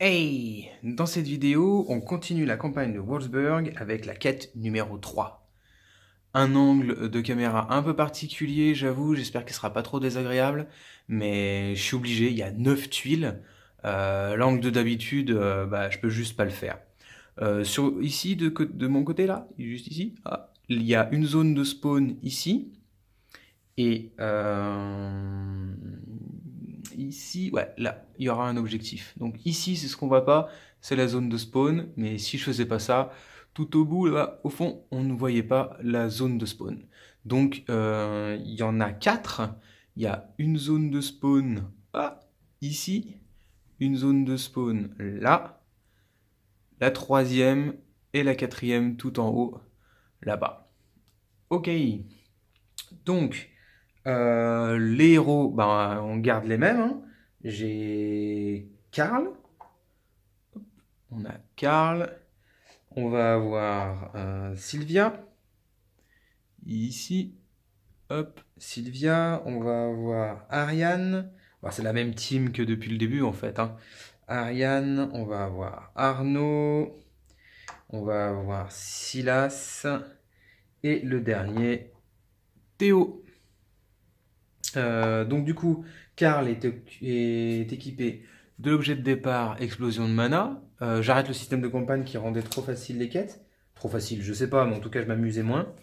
Hey! Dans cette vidéo, on continue la campagne de Wolfsburg avec la quête numéro 3. Un angle de caméra un peu particulier, j'avoue, j'espère qu'il sera pas trop désagréable, mais je suis obligé, il y a 9 tuiles. L'angle de d'habitude, bah, je peux juste pas le faire. Ici, de mon côté là, juste ici, il y a une zone de spawn ici, et ici, ouais, là, il y aura un objectif. Donc ici, c'est ce qu'on voit pas, c'est la zone de spawn. Mais si je faisais pas ça, tout au bout, là, au fond, on ne voyait pas la zone de spawn. Donc il y en a 4. Il y a une zone de spawn ici, une zone de spawn là, la troisième et la quatrième tout en haut, là-bas. Ok, donc les héros, ben, on garde les mêmes, hein. J'ai Karl, on a Karl, on va avoir Sylvia, ici, hop, Sylvia, on va avoir Ariane. Bon, c'est la même team que depuis le début en fait, hein. Ariane, on va avoir Arnaud, on va avoir Silas, et le dernier, Théo. Donc du coup, Karl est équipé de l'objet de départ, explosion de mana. J'arrête le système de campagne qui rendait trop facile les quêtes. Trop facile, je sais pas, mais en tout cas, je m'amusais moins.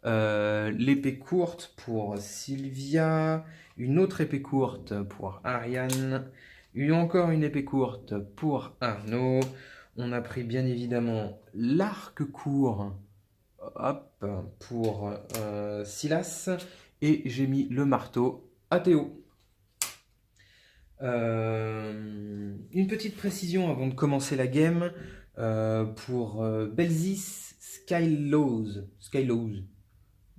L'épée courte pour Sylvia, une autre épée courte pour Ariane, encore une épée courte pour Arnaud. On a pris bien évidemment l'arc court, hop, pour Silas, et j'ai mis le marteau à Théo. Une petite précision avant de commencer la game, pour Belzis Skylaws.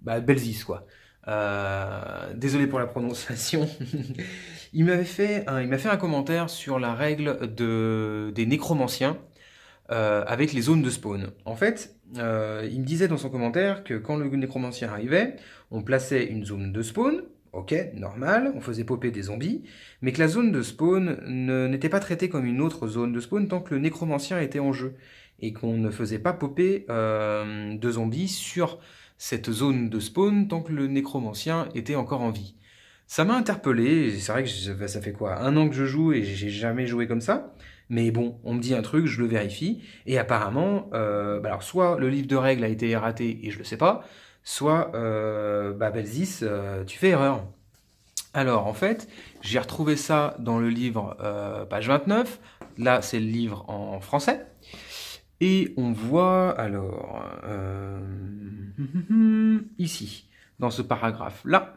Bah, Belzis quoi. Désolé pour la prononciation. Il m'a fait un commentaire sur la règle des nécromanciens avec les zones de spawn. En fait, il me disait dans son commentaire que quand le nécromancien arrivait, on plaçait une zone de spawn, ok, normal, on faisait popper des zombies, mais que la zone de spawn n'était pas traitée comme une autre zone de spawn tant que le nécromancien était en jeu, et qu'on ne faisait pas popper de zombies sur cette zone de spawn tant que le nécromancien était encore en vie. Ça m'a interpellé, c'est vrai que ça fait quoi, 1 an que je joue et j'ai jamais joué comme ça. Mais bon, on me dit un truc, je le vérifie, et apparemment, bah alors soit le livre de règles a été raté et je le sais pas, soit bah Belzis, tu fais erreur. Alors en fait, j'ai retrouvé ça dans le livre page 29, là c'est le livre en français, et on voit alors ici, dans ce paragraphe-là,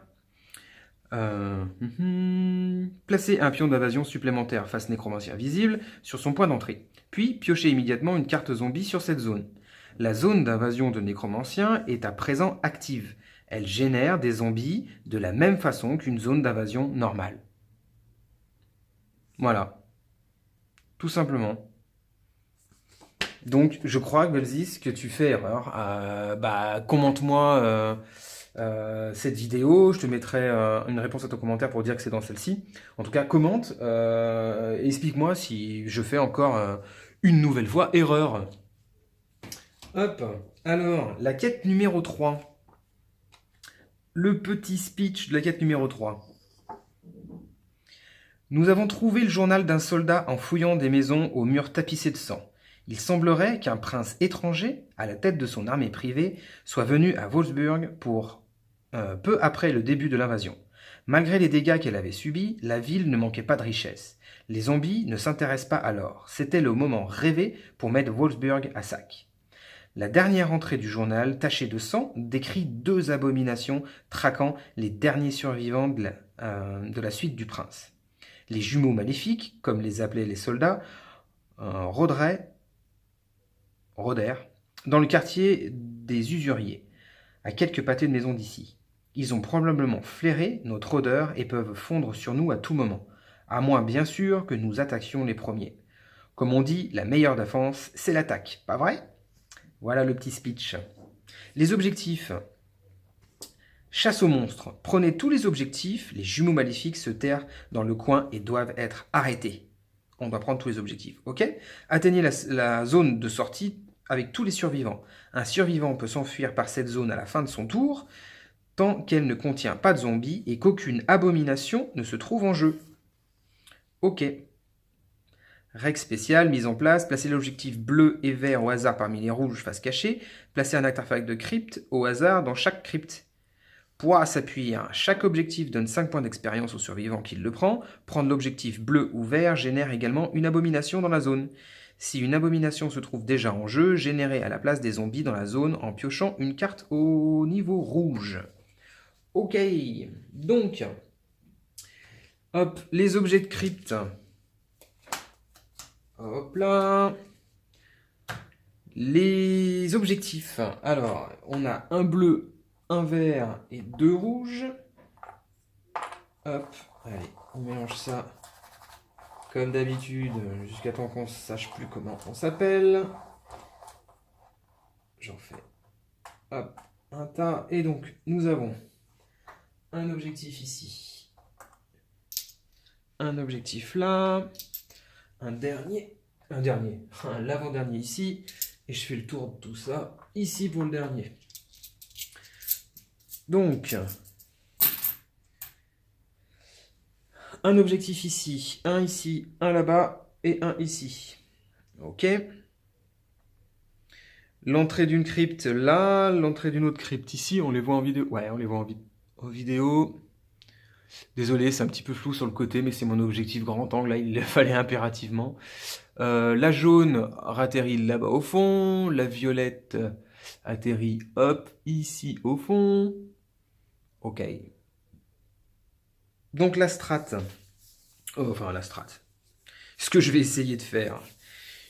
placer un pion d'invasion supplémentaire face nécromancien visible sur son point d'entrée. Puis piocher immédiatement une carte zombie sur cette zone. La zone d'invasion de nécromancien est à présent active. Elle génère des zombies de la même façon qu'une zone d'invasion normale. Voilà, tout simplement. Donc je crois, Belzis, que tu fais erreur. Bah, commente-moi cette vidéo, je te mettrai une réponse à ton commentaire pour dire que c'est dans celle-ci. En tout cas, commente, explique-moi si je fais encore une nouvelle fois erreur. Hop, alors, la quête numéro 3. Le petit speech de la quête numéro 3. Nous avons trouvé le journal d'un soldat en fouillant des maisons aux murs tapissés de sang. Il semblerait qu'un prince étranger, à la tête de son armée privée, soit venu à Wolfsburg peu après le début de l'invasion. Malgré les dégâts qu'elle avait subis, la ville ne manquait pas de richesse. Les zombies ne s'intéressent pas à l'or. C'était le moment rêvé pour mettre Wolfsburg à sac. La dernière entrée du journal, tachée de sang, décrit 2 abominations traquant les derniers survivants de la suite du prince. Les jumeaux maléfiques, comme les appelaient les soldats, rôdèrent dans le quartier des usuriers, à quelques pâtés de maisons d'ici. Ils ont probablement flairé notre odeur et peuvent fondre sur nous à tout moment, à moins bien sûr que nous attaquions les premiers. Comme on dit, la meilleure défense, c'est l'attaque, pas vrai? Voilà le petit speech. Les objectifs. Chasse aux monstres. Prenez tous les objectifs, les jumeaux maléfiques se terrent dans le coin et doivent être arrêtés. on doit prendre tous les objectifs. Ok. Atteignez la zone de sortie avec tous les survivants. Un survivant peut s'enfuir par cette zone à la fin de son tour, tant qu'elle ne contient pas de zombies et qu'aucune abomination ne se trouve en jeu. Ok. Règle spéciale, mise en place, placez l'objectif bleu et vert au hasard parmi les rouges face cachée, placez un artefact de crypte au hasard dans chaque crypte. Pouvoir s'appuyer, chaque objectif donne 5 points d'expérience au survivant qui le prend. Prendre l'objectif bleu ou vert génère également une abomination dans la zone. Si une abomination se trouve déjà en jeu, générez à la place des zombies dans la zone en piochant une carte au niveau rouge. Ok, donc, hop, les objets de crypte. Hop là. Les objectifs. Alors, on a un bleu, un vert et 2 rouges. Hop, allez, on mélange ça comme d'habitude jusqu'à temps qu'on ne sache plus comment on s'appelle. J'en fais hop, un tas. Et donc, nous avons un objectif ici, un objectif là, un l'avant-dernier ici, et je fais le tour de tout ça ici pour le dernier. Donc, un objectif ici, un là-bas et un ici. Ok. L'entrée d'une crypte là, l'entrée d'une autre crypte ici, on les voit en vidéo. Ouais, on les voit en vidéo. Désolé, c'est un petit peu flou sur le côté, mais c'est mon objectif grand angle, là, il le fallait impérativement. La jaune atterrit là-bas au fond, la violette atterrit hop, ici au fond. Ok. Donc la strat. Enfin la strat. Ce que je vais essayer de faire.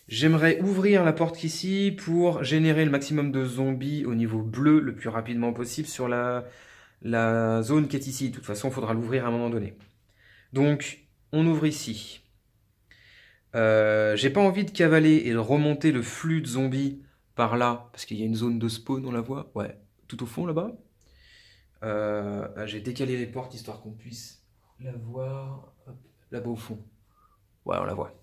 J'aimerais ouvrir la porte ici pour générer le maximum de zombies au niveau bleu le plus rapidement possible sur la zone qui est ici. De toute façon, il faudra l'ouvrir à un moment donné. Donc, on ouvre ici. J'ai pas envie de cavaler et de remonter le flux de zombies par là, parce qu'il y a une zone de spawn, on la voit. Ouais, tout au fond là-bas. J'ai décalé les portes histoire qu'on puisse la voir. Hop, là-bas au fond. Ouais, on la voit.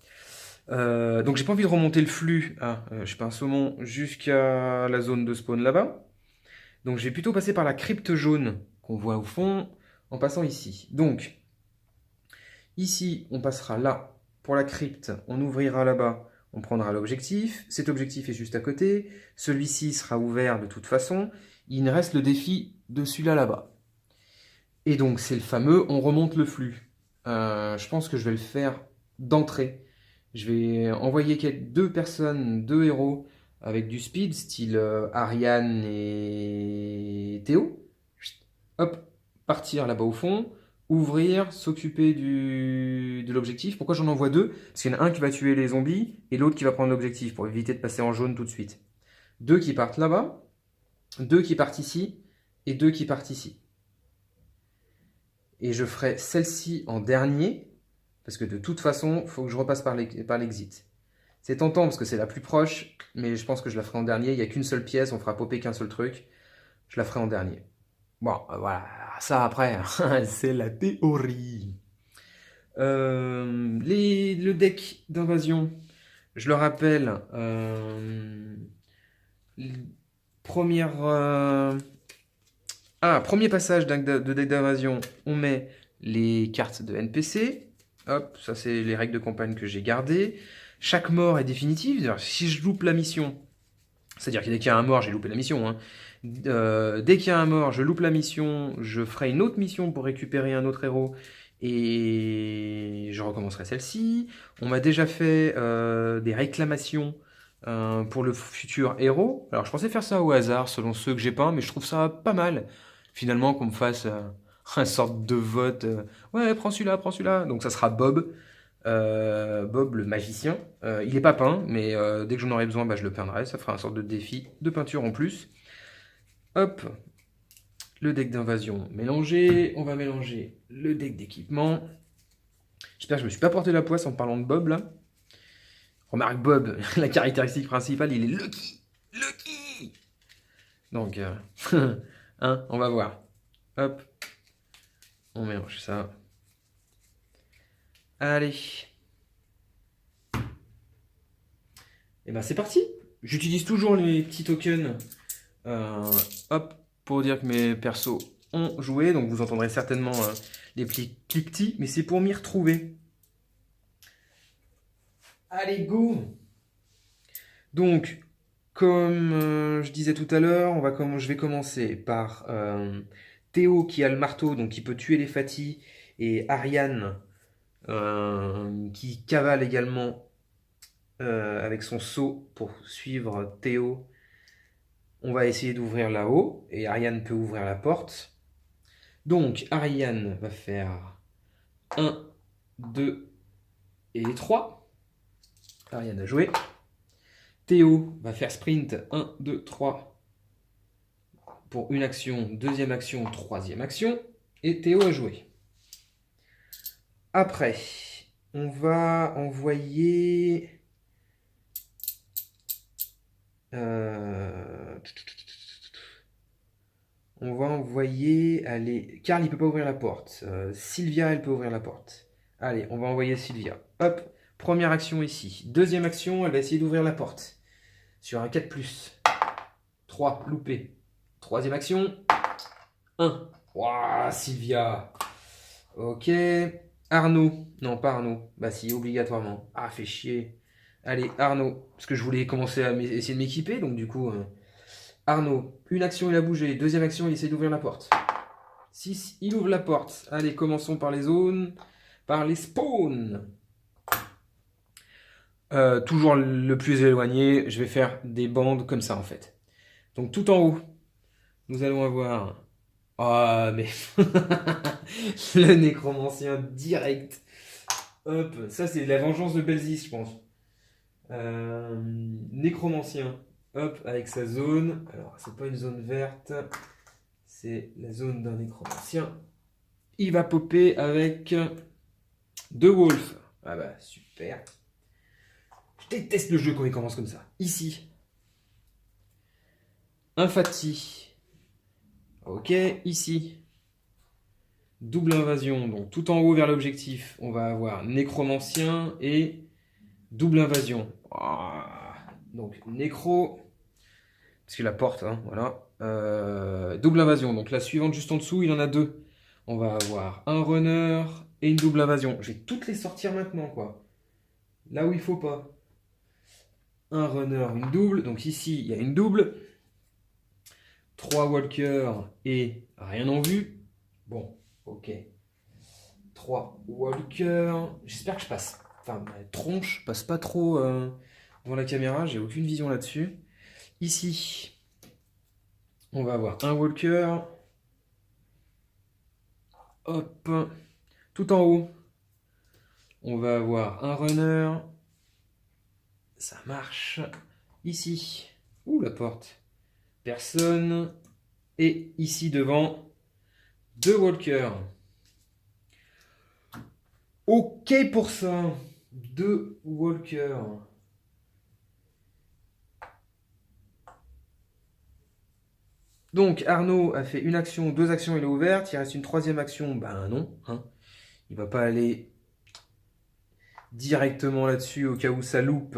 Donc j'ai pas envie de remonter le flux, je suis pas un saumon, jusqu'à la zone de spawn là-bas. Donc je vais plutôt passer par la crypte jaune qu'on voit au fond, en passant ici. Donc, ici, on passera là pour la crypte, on ouvrira là-bas, on prendra l'objectif. Cet objectif est juste à côté, celui-ci sera ouvert de toute façon. Il ne reste le défi de celui-là là-bas. Et donc c'est le fameux, on remonte le flux. Je pense que je vais le faire d'entrée. Je vais envoyer 2 personnes, 2 héros avec du speed, style Ariane et Théo. Hop, partir là-bas au fond, ouvrir, s'occuper de l'objectif. Pourquoi j'en envoie 2? Parce qu'il y en a un qui va tuer les zombies et l'autre qui va prendre l'objectif pour éviter de passer en jaune tout de suite. 2 qui partent là-bas, 2 qui partent ici et 2 qui partent ici. Et je ferai celle-ci en dernier. Parce que de toute façon, il faut que je repasse par l'exit. C'est tentant parce que c'est la plus proche, mais je pense que je la ferai en dernier. Il n'y a qu'une seule pièce, on fera popper qu'un seul truc. Je la ferai en dernier. Bon, voilà, ça après, c'est la théorie. Le deck d'invasion, je le rappelle, premier passage de deck d'invasion, on met les cartes de NPC. Hop, ça c'est les règles de campagne que j'ai gardées. Chaque mort est définitive. Si je loupe la mission, c'est-à-dire que dès qu'il y a un mort, j'ai loupé la mission. Dès qu'il y a un mort, je loupe la mission, je ferai une autre mission pour récupérer un autre héros et je recommencerai celle-ci. On m'a déjà fait des réclamations pour le futur héros. Alors je pensais faire ça au hasard selon ceux que j'ai pas, mais je trouve ça pas mal finalement qu'on me fasse un sorte de vote. Ouais, prends celui-là, prends celui-là. Donc ça sera Bob. Bob le magicien. Il est pas peint, mais dès que j'en aurai besoin, je le peindrai. Ça fera un sorte de défi de peinture en plus. Hop, le deck d'invasion mélangé. On va mélanger le deck d'équipement. J'espère que je me suis pas porté la poisse en parlant de Bob là. Remarque Bob, la caractéristique principale, il est lucky. Lucky. Donc, on va voir. Hop, on mélange ça. Allez. Et ben c'est parti. J'utilise toujours les petits tokens hop, pour dire que mes persos ont joué. Donc vous entendrez certainement les cliquetis, mais c'est pour m'y retrouver. Allez, go! Donc, comme je disais tout à l'heure, je vais commencer par Théo qui a le marteau, donc qui peut tuer les Fati, et Ariane qui cavale également avec son seau pour suivre Théo. On va essayer d'ouvrir là-haut, et Ariane peut ouvrir la porte. Donc, Ariane va faire 1, 2 et 3. Ariane a joué. Théo va faire sprint 1, 2, 3 pour une action, deuxième action, troisième action. Et Théo a joué. Après, on va envoyer... Allez, Karl, il peut pas ouvrir la porte. Sylvia, elle peut ouvrir la porte. Allez, on va envoyer Sylvia. Hop, première action ici. Deuxième action, elle va essayer d'ouvrir la porte. Sur un 4+. 3, loupé. Troisième action. 1. Waouh, Sylvia. Ok. Arnaud. Non, pas Arnaud. Bah si, obligatoirement. Ah, fait chier. Allez, Arnaud. Parce que je voulais commencer à essayer de m'équiper, donc du coup... Arnaud, une action, il a bougé. Deuxième action, il essaie d'ouvrir la porte. 6, il ouvre la porte. Allez, commençons par les zones. Par les spawns. Toujours le plus éloigné. Je vais faire des bandes comme ça, en fait. Donc, tout en haut, nous allons avoir... Ah, mais... le nécromancien direct. Hop, ça, c'est la vengeance de Belzis, je pense. Nécromancien. Hop, avec sa zone. Alors, c'est pas une zone verte. C'est la zone d'un nécromancien. Il va popper avec 2 wolves. Ah bah, super. Je déteste le jeu quand il commence comme ça. Ici. Un Fati. Ok, ici. Double invasion. Donc, tout en haut vers l'objectif, on va avoir nécromancien et double invasion. Donc, nécro... Parce que la porte, hein, voilà. Double invasion. Donc la suivante juste en dessous, il en a 2. On va avoir un runner et une double invasion. Je vais toutes les sortir maintenant, quoi. Là où il faut pas. Un runner, une double. Donc ici, il y a une double. 3 walkers et rien en vue. Bon, ok. 3 walkers. J'espère que je passe. Enfin, ma tronche passe pas trop devant la caméra. J'ai aucune vision là-dessus. Ici... On va avoir un walker. Hop. Tout en haut. On va avoir un runner. Ça marche. Ici. Ouh, la porte. Personne. Et ici devant, 2 walkers. Ok pour ça. 2 walkers. Donc Arnaud a fait une action, 2 actions, il est ouverte. Il reste une troisième action. Ben non. Hein. Il va pas aller directement là-dessus au cas où ça loupe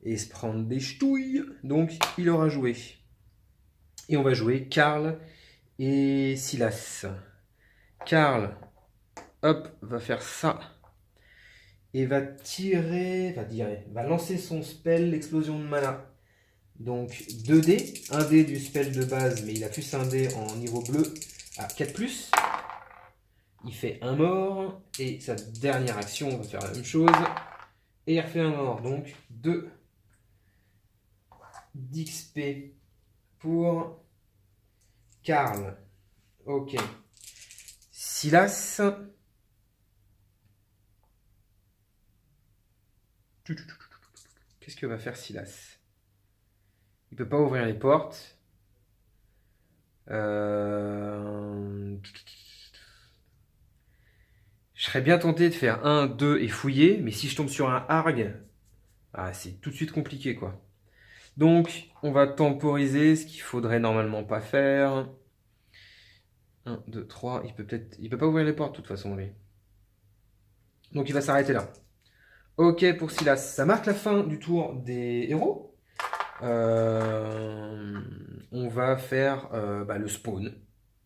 et se prendre des ch'touilles. Donc il aura joué. Et on va jouer Karl et Silas. Karl, hop, va faire ça. Et va va lancer son spell, l'explosion de mana. Donc 2D, 1D du spell de base, mais il a plus un dé en niveau bleu à 4+. Il fait un mort, et sa dernière action, on va faire la même chose. Et il refait un mort, donc 2 d'XP pour Karl. Ok. Silas. Qu'est-ce que va faire Silas? Il peut pas ouvrir les portes. Je serais bien tenté de faire 1, 2 et fouiller, mais si je tombe sur un harg, c'est tout de suite compliqué, quoi. Donc, on va temporiser, ce qu'il faudrait normalement pas faire. 1, 2, 3, il peut pas ouvrir les portes de toute façon, lui. Donc il va s'arrêter là. Ok pour Silas. Ça marque la fin du tour des héros. On va faire le spawn.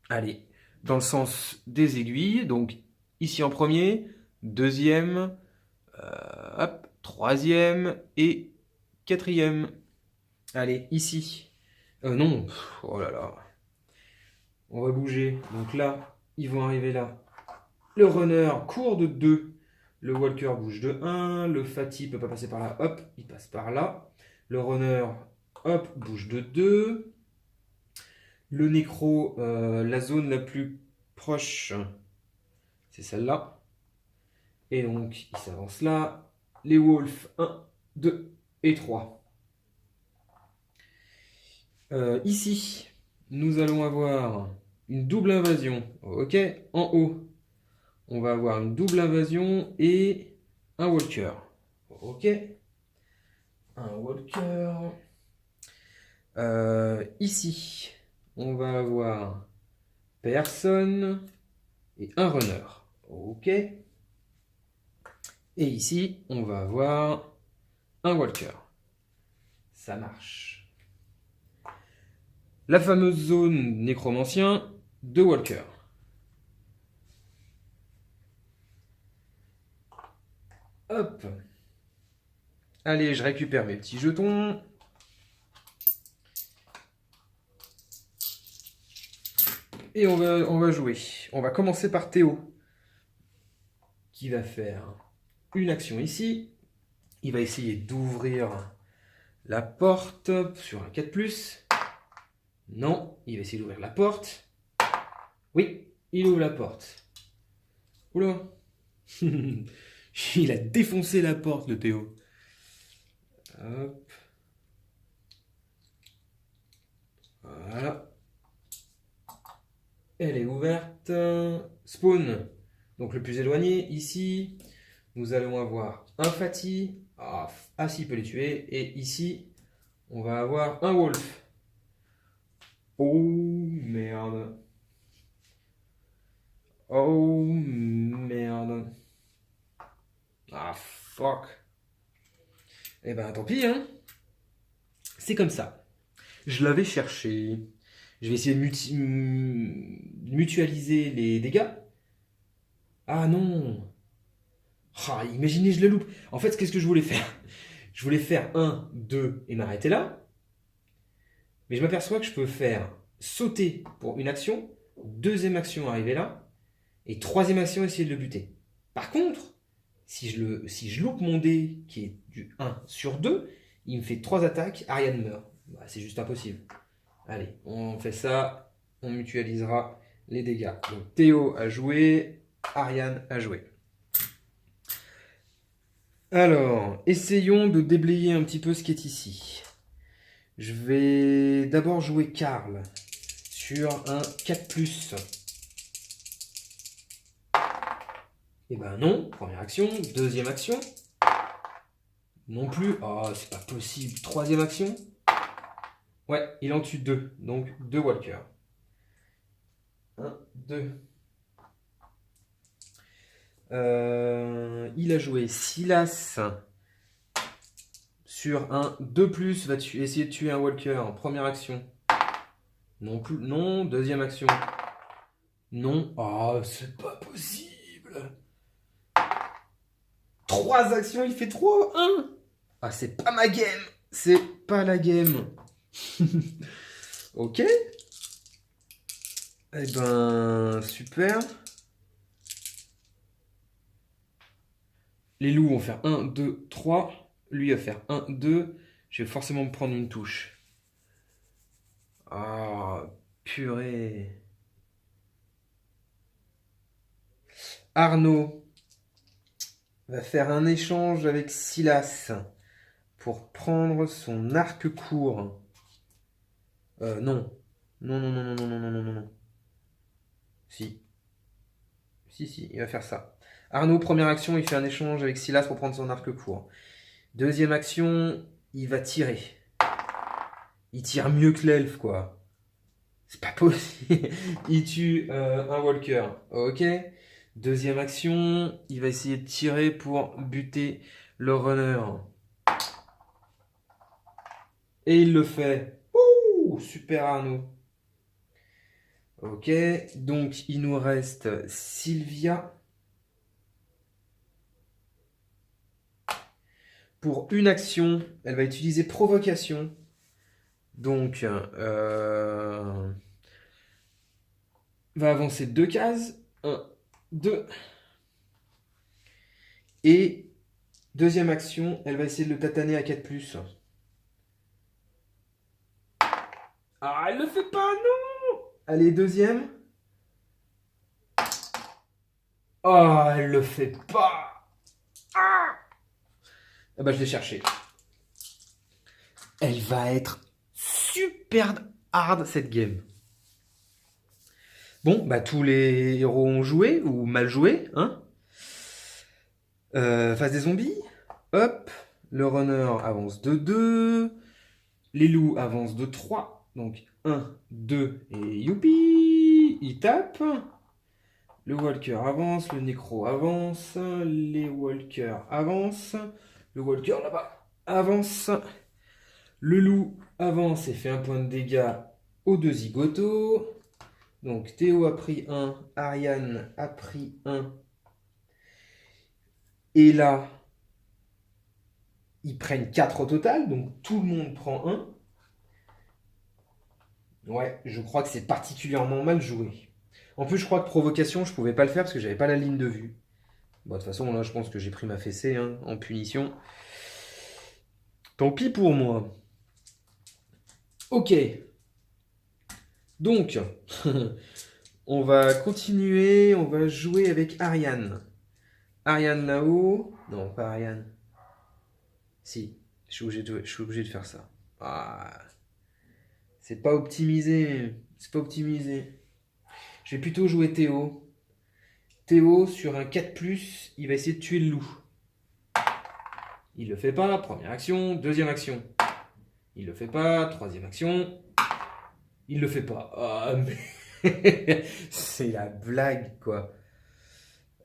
Allez, dans le sens des aiguilles. Donc ici en premier, deuxième, hop, troisième et quatrième. Allez, ici. Non, oh là là. On va bouger. Donc là, ils vont arriver là. Le runner court de 2. Le walker bouge de 1. Le fatty peut pas passer par là. Hop, il passe par là. Le runner, hop, bouge de 2. Le nécro, la zone la plus proche, c'est celle-là. Et donc, il s'avance là. Les wolves, 1, 2 et 3. Ici, nous allons avoir une double invasion. Ok, en haut, on va avoir une double invasion et un walker. Ok, un walker. Ici, on va avoir personne et un runner. Ok. Et ici, on va avoir un walker. Ça marche. La fameuse zone nécromancien, 2 walkers. Hop. Allez, je récupère mes petits jetons. Et on va jouer. On va commencer par Théo, qui va faire une action ici. Il va essayer d'ouvrir la porte sur un 4+. Non, il va essayer d'ouvrir la porte. Oui, il ouvre la porte. Oula. Il a défoncé la porte, le Théo. Hop. Voilà. Elle est ouverte. Spawn. Donc le plus éloigné. Ici, nous allons avoir un fatty. Ah, s'il peut les tuer. Et ici, on va avoir un wolf. Oh merde. Oh merde. Ah fuck. Eh ben tant pis hein. C'est comme ça. Je l'avais cherché. Je vais essayer de mutualiser les dégâts. Ah non. Ah, imaginez, je le loupe. En fait, qu'est-ce que je voulais faire? Je voulais faire 1, 2 et m'arrêter là. Mais je m'aperçois que je peux faire sauter pour une action, deuxième action arriver là, et troisième action essayer de le buter. Par contre, si je loupe mon dé qui est du 1 sur 2, il me fait 3 attaques, Ariane meurt. Bah, c'est juste impossible. Allez, on fait ça, on mutualisera les dégâts. Donc Théo a joué, Ariane a joué. Alors, essayons de déblayer un petit peu ce qui est ici. Je vais d'abord jouer Karl sur un 4+. Eh ben non, première action, deuxième action. Non plus, oh c'est pas possible, troisième action. Ouais, il en tue 2, donc 2 walkers. 1, 2. Il a joué Silas sur un 2+, va essayer de tuer un walker en première action. Non plus, non, deuxième action. Non, oh c'est pas possible. 3 actions, il fait 3, 1. Ah c'est pas ma game, c'est pas la game. Ok. Eh ben, super. Les loups vont faire 1, 2, 3. Lui va faire 1, 2. Je vais forcément me prendre une touche. Ah, purée. Arnaud va faire un échange avec Silas pour prendre son arc court. Non. Non, non, non, non, non, non, non, non, non, non. Si. Si, il va faire ça. Arnaud, première action, il fait un échange avec Silas pour prendre son arc court. Deuxième action, il va tirer. Il tire mieux que l'elfe, quoi. C'est pas possible. Il tue un walker. Ok. Deuxième action, il va essayer de tirer pour buter le runner. Et il le fait. Ouh, super Arnaud. Ok, donc il nous reste Sylvia. Pour une action, elle va utiliser provocation. Donc, va avancer 2 cases. 1, 2. Et deuxième action, elle va essayer de le tataner à 4+. Ah, elle le fait pas, non! Allez, deuxième. Oh, elle le fait pas! Ah! Ah bah, je l'ai cherché. Elle va être super hard, cette game. Bon, bah tous les héros ont joué, ou mal joué, hein. Face des zombies. Hop, le runner avance de 2. Les loups avancent de 3. Donc 1, 2 et youpi! Il tape. Le walker avance, le nécro avance, les walkers avancent. Le walker là-bas avance. Le loup avance et fait un point de dégâts aux 2 zigotos. Donc Théo a pris 1, Ariane a pris 1. Et là, ils prennent 4 au total, donc tout le monde prend 1. Ouais, je crois que c'est particulièrement mal joué. En plus, je crois que provocation, je pouvais pas le faire parce que j'avais pas la ligne de vue. Bon, de toute façon, là, je pense que j'ai pris ma fessée hein, en punition. Tant pis pour moi. Ok. Donc, on va continuer, on va jouer avec Ariane. Ariane là-haut. Non, pas Ariane. Si, je suis obligé de faire ça. Ah, c'est pas optimisé. C'est pas optimisé. Je vais plutôt jouer Théo. Théo, sur un 4+, il va essayer de tuer le loup. Il le fait pas, première action, deuxième action. Il le fait pas, troisième action. Il le fait pas. Ah, mais c'est la blague, quoi.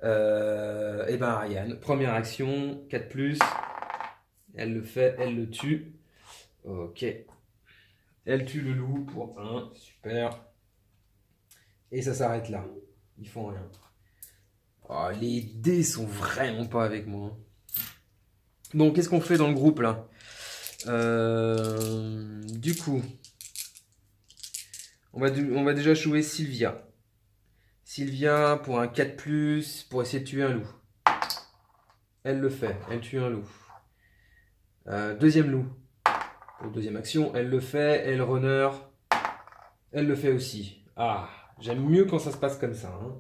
Et ben Ariane, première action, 4+. Elle le fait, elle le tue. Ok. Elle tue le loup pour 1, super. Et ça s'arrête là. Ils font rien. Oh, les dés sont vraiment pas avec moi. Bon, qu'est-ce qu'on fait dans le groupe là? Du coup, on va déjà jouer Sylvia. Sylvia pour un 4+, pour essayer de tuer un loup. Elle le fait, elle tue un loup. Deuxième loup. Pour deuxième action, elle le fait, elle runner. Elle le fait aussi. Ah, j'aime mieux quand ça se passe comme ça. Hein.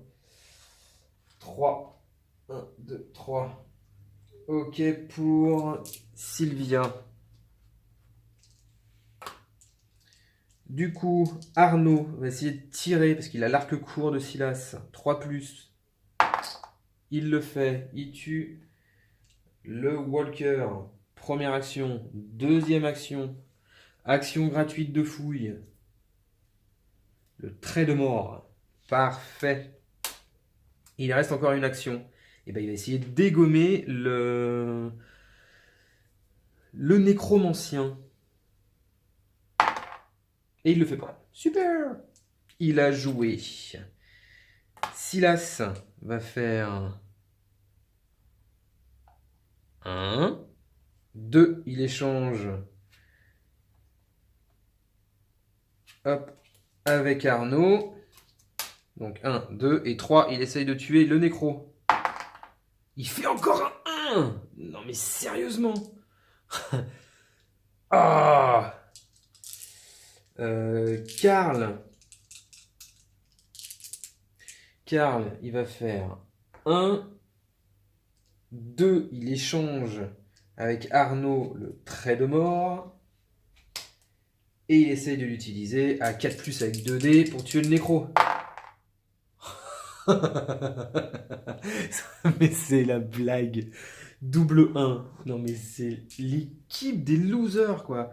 3. 1, 2, 3. Ok pour Sylvia. Du coup, Arnaud va essayer de tirer parce qu'il a l'arc court de Silas. 3+. Il le fait. Il tue le walker. Première action. Deuxième action. Action gratuite de fouille. Le trait de mort. Parfait. Il reste encore une action. Et ben, il va essayer de dégommer le nécromancien. Et il le fait pas. Super. Il a joué. Silas va faire 1, 2. Il échange. Hop. Avec Arnaud. Donc 1, 2 et 3. Il essaye de tuer le nécro. Il fait encore un 1. Non mais sérieusement. Ah. Karl, il va faire 1, 2, il échange avec Arnaud le trait de mort. Et il essaye de l'utiliser à 4+ avec 2 dés pour tuer le nécro. Mais c'est la blague. Double 1. Non mais c'est l'équipe des losers quoi.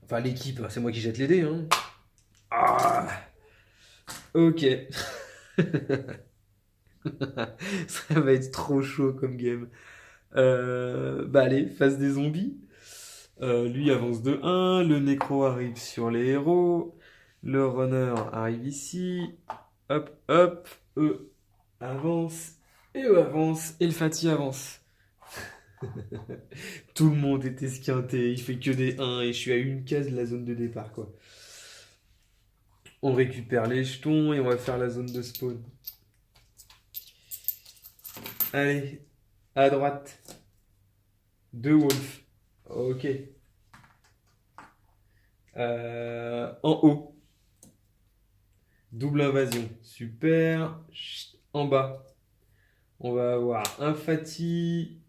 Enfin l'équipe, c'est moi qui jette les dés. Hein. Ah. Ok. Ça va être trop chaud comme game. Bah allez, face des zombies. Lui avance de 1, le nécro arrive sur les héros, le runner arrive ici, hop, hop, eux avancent, et eux avancent, et le Fatih avance. Tout le monde est esquinté, il fait que des 1 et je suis à une case de la zone de départ quoi. On récupère les jetons et on va faire la zone de spawn. Allez, à droite. Deux wolves. Ok. En haut. Double invasion. Super. Chut, en bas. On va avoir un Fatih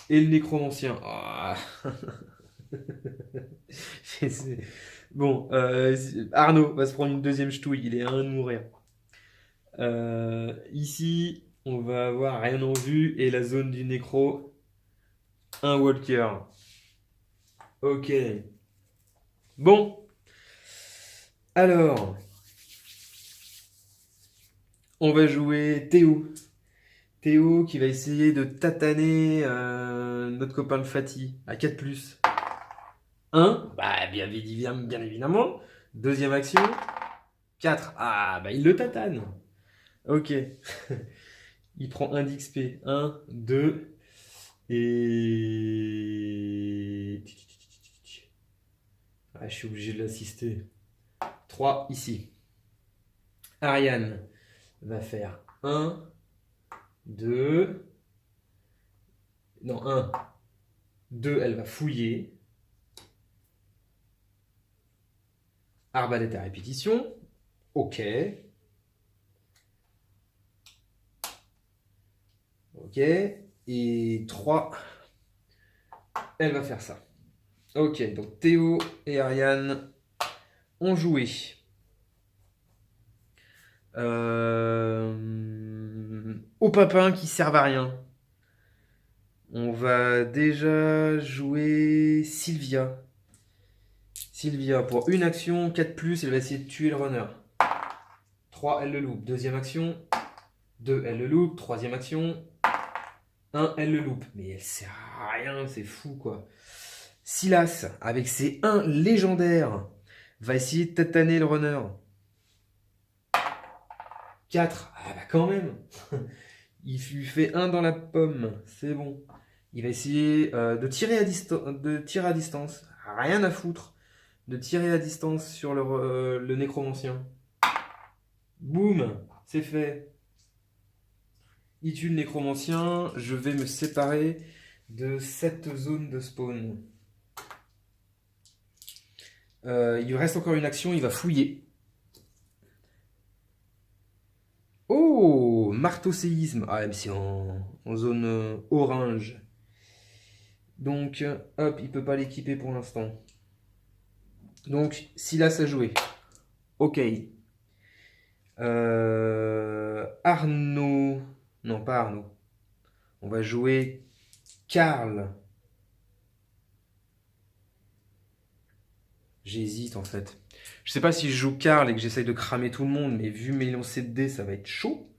et le nécromancien. Ah. Bon, Arnaud va se prendre une deuxième ch'touille. Il est à un de mourir. Ici, on va avoir rien en vue et la zone du nécro. Un walker. Ok. Bon. Alors, on va jouer Théo. Théo qui va essayer de tataner notre copain le Fatih à 4+. 1, bah bien évidemment. Deuxième action, 4. Ah, bah il le tatane. Ok. Il prend 1 d'XP. 1, 2 et... Ah, je suis obligé de l'assister. 3 ici. Ariane va faire 1, 2... Non, 1, 2, elle va fouiller. Arbalète à répétition. Ok. Ok. Et 3, elle va faire ça. Ok, donc Théo et Ariane ont joué. Au papin qui servent à rien. On va déjà jouer Sylvia. Sylvia, pour une action, 4+, elle va essayer de tuer le runner. 3, elle le loupe. Deuxième action. 2, elle le loupe. Troisième action. 1, elle le loupe. Mais elle sert à rien, c'est fou quoi. Silas, avec ses 1 légendaires, va essayer de tataner le runner. 4, ah bah quand même. Il lui fait 1 dans la pomme, c'est bon. Il va essayer de tirer à distance. Rien à foutre. De tirer à distance sur le nécromancien. Boum, c'est fait. Il tue le nécromancien. Je vais me séparer de cette zone de spawn. Il lui reste encore une action, il va fouiller. Oh, marteau séisme. Ah, mais c'est en zone orange. Donc, hop, il peut pas l'équiper pour l'instant. Donc, Silas a joué. Ok. Arnaud. Non, pas Arnaud. On va jouer Karl. J'hésite en fait. Je sais pas si je joue Karl et que j'essaye de cramer tout le monde, mais vu mes lancers de dés, ça va être chaud.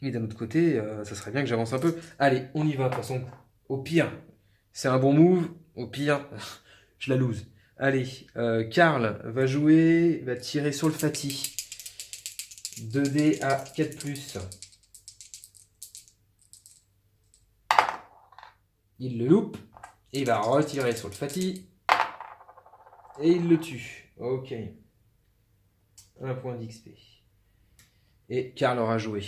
Mais d'un autre côté, ça serait bien que j'avance un peu. Allez, on y va, de toute façon. Au pire, c'est un bon move. Au pire, je la lose. Allez, Karl va jouer, va tirer sur le Fatih. 2 dés à 4+. Il le loupe. Et il va retirer sur le Fatih. Et il le tue. Ok. 1 point d'XP. Et Karl aura joué.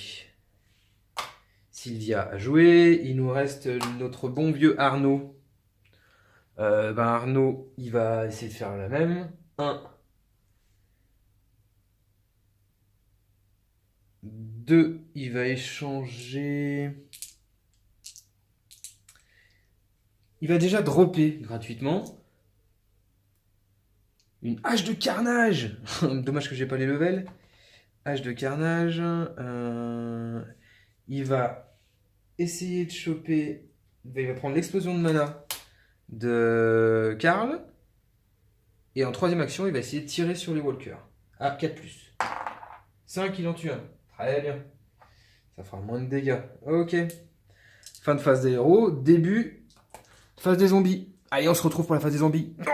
Sylvia a joué. Il nous reste notre bon vieux Arnaud. Arnaud, il va essayer de faire la même. 1. 2. Il va échanger. Il va déjà dropper gratuitement une hache de carnage. Dommage que j'ai pas les levels. Hache de carnage. Il va essayer de choper. Il va prendre l'explosion de mana de Karl. Et en troisième action, il va essayer de tirer sur les walkers. À 4+. 5, il en tue un. Très bien. Ça fera moins de dégâts. Ok. Fin de phase des héros, début, phase des zombies. Allez, on se retrouve pour la phase des zombies. Non.